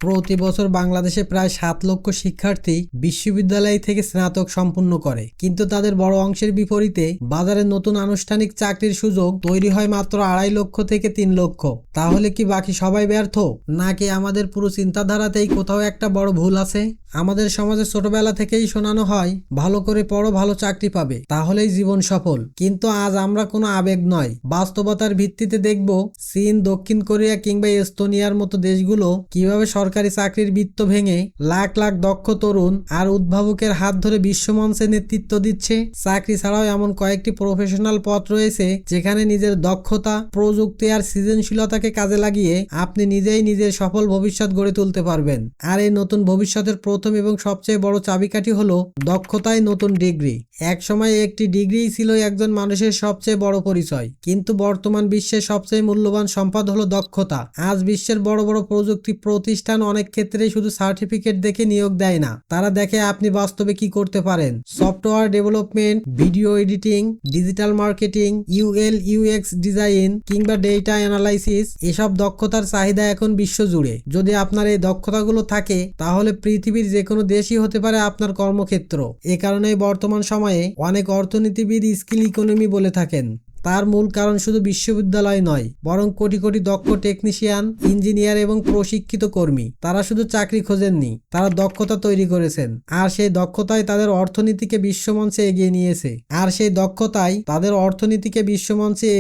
প্রতি বছর বাংলাদেশে প্রায় 7 লক্ষ শিক্ষার্থী বিশ্ববিদ্যালয় থেকে স্নাতক সম্পন্ন করে, কিন্তু তাদের বড় অংশের বিপরীতে বাজারে নতুন আনুষ্ঠানিক চাকরির সুযোগ তৈরি হয় মাত্র 2.5 লক্ষ থেকে 3 লক্ষ। তাহলে কি বাকি সবাই ব্যর্থ, নাকি আমাদের পুরো চিন্তাধারাতেই কোথাও একটা বড় ভুল আছে? আমাদের সমাজে ছোটবেলা থেকেই শোনানো হয় ভালো করে পড়ো, ভালো চাকরি পাবে, তাহলেই জীবন সফল। কিন্তু আজ আমরা কোনো আবেগ নয়, বাস্তবতার ভিত্তিতে দেখব চীন, দক্ষিণ কোরিয়া কিংবা এস্তোনিয়ার মতো দেশগুলো কিভাবে সরকারি চাকরির বৃত্ত ভেঙে লাখ লাখ দক্ষ তরুণ আর উদ্ভাবকের হাত ধরে বিশ্বমঞ্চে নেতৃত্ব দিচ্ছে। চাকরি ছাড়াও এমন কয়েকটি প্রফেশনাল পথ রয়েছে যেখানে নিজের দক্ষতা, প্রযুক্তি আর সৃজনশীলতাকে কাজে লাগিয়ে আপনি নিজেই নিজের সফল ভবিষ্যৎ গড়ে তুলতে পারবেন। আর এই নতুন ভবিষ্যতের প্রথম এবং সবচেয়ে বড় চাবিকাঠি হলো দক্ষতাই নতুন ডিগ্রি। এক সময় একটি ডিগ্রি ছিল একজন মানুষের সবচেয়ে বড় পরিচয়, কিন্তু বর্তমান বিশ্বের সবচেয়ে মূল্যবান সম্পদ হলো দক্ষতা। আজ বিশ্বের বড় বড় প্রযুক্তি প্রতিষ্ঠান অনেক ক্ষেত্রে শুধু সার্টিফিকেট দেখে নিয়োগ দেয় না, তারা দেখে আপনি বাস্তবে কি করতে পারেন। Software development, video editing, digital marketing, UI UX design কিংবা ডেটা অ্যানালাইসিস, এসব দক্ষতার চাহিদা এখন বিশ্বজুড়ে। যদি আপনার এই দক্ষতাগুলো থাকে তাহলে পৃথিবীর যে কোনো দেশই হতে পারে আপনার কর্মক্ষেত্র। এ কারণেই বর্তমান সময়ে অনেক অর্থনীতিবিদ স্কিল ইকোনমি বলে থাকেন। তার মূল কারণ শুধু বিশ্ববিদ্যালয় নয়, বরং কোটি কোটি দক্ষ টেকনিশিয়ান, ইঞ্জিনিয়ার এবং প্রশিক্ষিত কর্মী। তারা শুধু চাকরি খোঁজেননি, তারা দক্ষতা তৈরি করেছেন। আর সেই দক্ষতাই তাদের অর্থনীতিকে বিশ্বমঞ্চে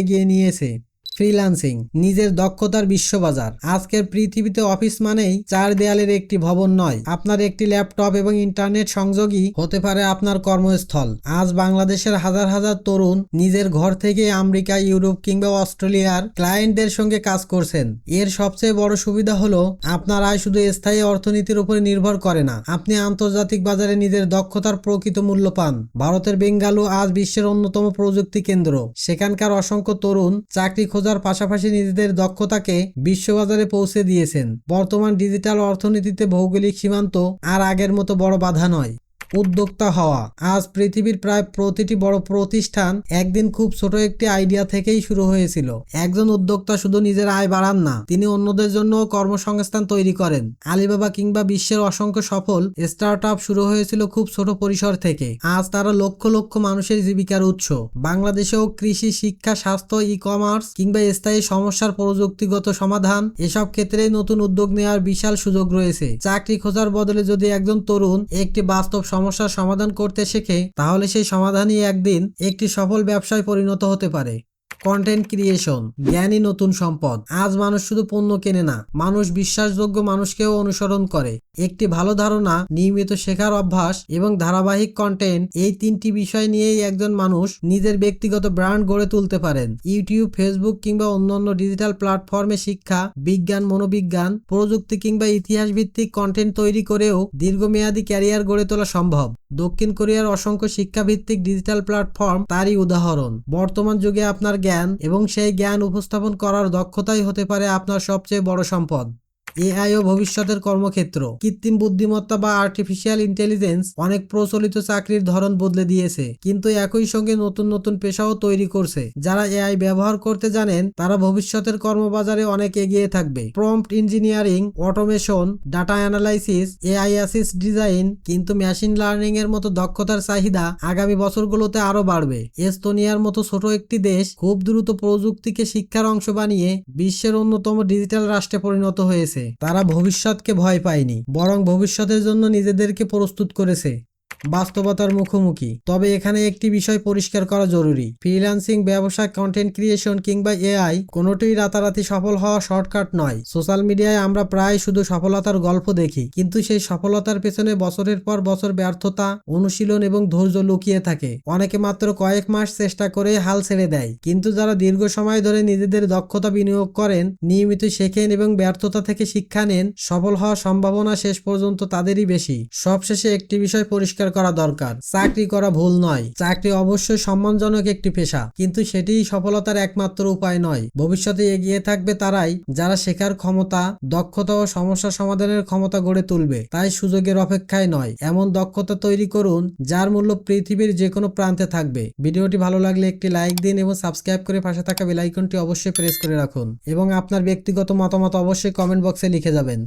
এগিয়ে নিয়েছে। ফ্রিল্যান্সিং, নিজের দক্ষতার বিশ্ববাজার। আজকের পৃথিবীতে অফিস মানেই 4 দেয়ালের একটি ভবন নয়, আপনার একটি ল্যাপটপ এবং ইন্টারনেট সংযোগই হতে পারে আপনার কর্মস্থল। আজ বাংলাদেশের হাজার হাজার তরুণ নিজের ঘর থেকে আমেরিকা, ইউরোপ কিংবা অস্ট্রেলিয়ার ক্লায়েন্টদের সঙ্গে কাজ করছেন। এর সবচেয়ে বড় সুবিধা হলো আপনার আয় শুধু স্থায়ী অর্থনীতির উপরে নির্ভর করে না, আপনি আন্তর্জাতিক বাজারে নিজের দক্ষতার প্রকৃত মূল্য পান। ভারতের বেঙ্গালুরু আজ বিশ্বের অন্যতম প্রযুক্তি কেন্দ্র। সেখানকার অসংখ্য তরুণ চাকরি খোঁজার পাশাপাশি নিজেদের দক্ষতাকে বিশ্ববাজারে পৌঁছে দিয়েছেন। বর্তমান ডিজিটাল অর্থনীতিতে ভৌগোলিক সীমান্ত আর আগের মতো বড় বাধা নয়। উদ্যোক্তা হওয়া, আজ পৃথিবীর প্রায় প্রতিটি বড় প্রতিষ্ঠান একদিন খুব ছোট একটি আইডিয়া থেকেই শুরু হয়েছিল। একজন উদ্যোক্তা শুধু নিজের আয় বাড়ান না, তিনি অন্যদের জন্য কর্মসংস্থান তৈরি করেন। আলিবাবা কিংবা বিশ্বের অসংখ্য সফল স্টার্টআপ শুরু হয়েছিল খুব ছোট পরিসর থেকে। আজ তারা লক্ষ লক্ষ মানুষের জীবিকার উৎস। বাংলাদেশেও কৃষি, শিক্ষা, স্বাস্থ্য, ই-কমার্স কিংবা স্থায়ী সমস্যার প্রযুক্তিগত সমাধান, এসব ক্ষেত্রেই নতুন উদ্যোগ নেওয়ার বিশাল সুযোগ রয়েছে। চাকরি খোঁজার বদলে যদি একজন তরুণ একটি বাস্তব সমস্যার সমাধান করতে শেখে, তাহলে সেই সমাধানই একদিন একটি সফল ব্যবসায় পরিণত হতে পারে। কন্টেন্ট ক্রিয়েশন, জ্ঞানী নতুন সম্পদ। আজ মানুষ শুধু পণ্য কেনে না, মানুষ বিশ্বাসযোগ্য মানুষকেও অনুসরণ করে। একটি ভালো ধারণা, নিয়মিত শেখার অভ্যাস এবং ধারাবাহিক কন্টেন্ট, এই 3টি বিষয় নিয়েই একজন মানুষ নিজের ব্যক্তিগত ব্র্যান্ড গড়ে তুলতে পারেন। ইউটিউব, ফেসবুক কিংবা অন্যান্য ডিজিটাল প্ল্যাটফর্মে শিক্ষা, বিজ্ঞান, মনোবিজ্ঞান, প্রযুক্তি কিংবা ইতিহাস ভিত্তিক কন্টেন্ট তৈরি করেও দীর্ঘমেয়াদী ক্যারিয়ার গড়ে তোলা সম্ভব। দক্ষিণ কোরিয়ার অসংখ্য শিক্ষাভিত্তিক ডিজিটাল প্ল্যাটফর্ম তারই উদাহরণ। বর্তমান যুগে আপনার জ্ঞান এবং সেই জ্ঞান উপস্থাপন করার দক্ষতাই হতে পারে আপনার সবচেয়ে বড় সম্পদ। এআই ও ভবিষ্যতের কর্মক্ষেত্র। কৃত্রিম বুদ্ধিমত্তা বা আর্টিফিশিয়াল ইন্টেলিজেন্স অনেক প্রচলিত চাকরির ধরন বদলে দিয়েছে, কিন্তু একই সঙ্গে নতুন নতুন পেশাও তৈরি করছে। যারা এআই ব্যবহার করতে জানেন তারা ভবিষ্যতের কর্মবাজারে অনেক এগিয়ে থাকবে। Prompt engineering, automation, data analysis, AI assist design, কিন্তু মেশিন লার্নিং এর মতো দক্ষতার চাহিদা আগামী বছরগুলোতে আরো বাড়বে। এস্তোনিয়ার মতো ছোট একটি দেশ খুব দ্রুত প্রযুক্তিকে শিক্ষার অংশ বানিয়ে বিশ্বের অন্যতম ডিজিটাল রাষ্ট্রে পরিণত হয়েছে। তারা ভবিষ্যৎকে ভয় পায়নি, বরং ভবিষ্যতের জন্য নিজেদেরকে প্রস্তুত করেছে। বাস্তবতার মুখোমুখি। তবে এখানে একটি বিষয় পরিষ্কার করা জরুরি, ফ্রিল্যান্সিং, ব্যবসা, কন্টেন্ট ক্রিয়েশন কিংবা এআই কোনোটিই রাতারাতি সফল হওয়া শর্টকাট নয়। সোশ্যাল মিডিয়ায় আমরা প্রায় শুধু সফলতার গল্প দেখি, কিন্তু সেই সফলতার পেছনে বছরের পর বছর ব্যর্থতা, অনুশীলন এবং ধৈর্য লুকিয়ে থাকে। অনেকে মাত্র কয়েক মাস চেষ্টা করে হাল ছেড়ে দেয়, কিন্তু যারা দীর্ঘ সময় ধরে নিজেদের দক্ষতা বিনিয়োগ করেন, নিয়মিত শেখেন এবং ব্যর্থতা থেকে শিক্ষা নেন, সফল হওয়ার সম্ভাবনা শেষ পর্যন্ত তাদেরই বেশি। সবশেষে একটি বিষয় পরিষ্কার করা দরকার, চাকরি করা ভুল নয়। চাকরি অবশ্যই সম্মানজনক একটি পেশা, কিন্তু সেটিই সফলতার একমাত্র উপায় নয়। ভবিষ্যতে এগিয়ে থাকবে তারাই যারা শেখার ক্ষমতা, দক্ষতা ও সমস্যা সমাধানের ক্ষমতা গড়ে তুলবে। তাই সুযোগের অপেক্ষায় নয়, এমন দক্ষতা তৈরি করুন যার মূল্য পৃথিবীর যে কোনো প্রান্তে থাকবে। ভিডিওটি ভালো লাগলে একটি লাইক দিন এবং সাবস্ক্রাইব করে পাশে থাকা বেল আইকনটি অবশ্যই প্রেস করে রাখুন, এবং আপনার ব্যক্তিগত মতামত অবশ্যই কমেন্ট বক্সে লিখে যাবেন।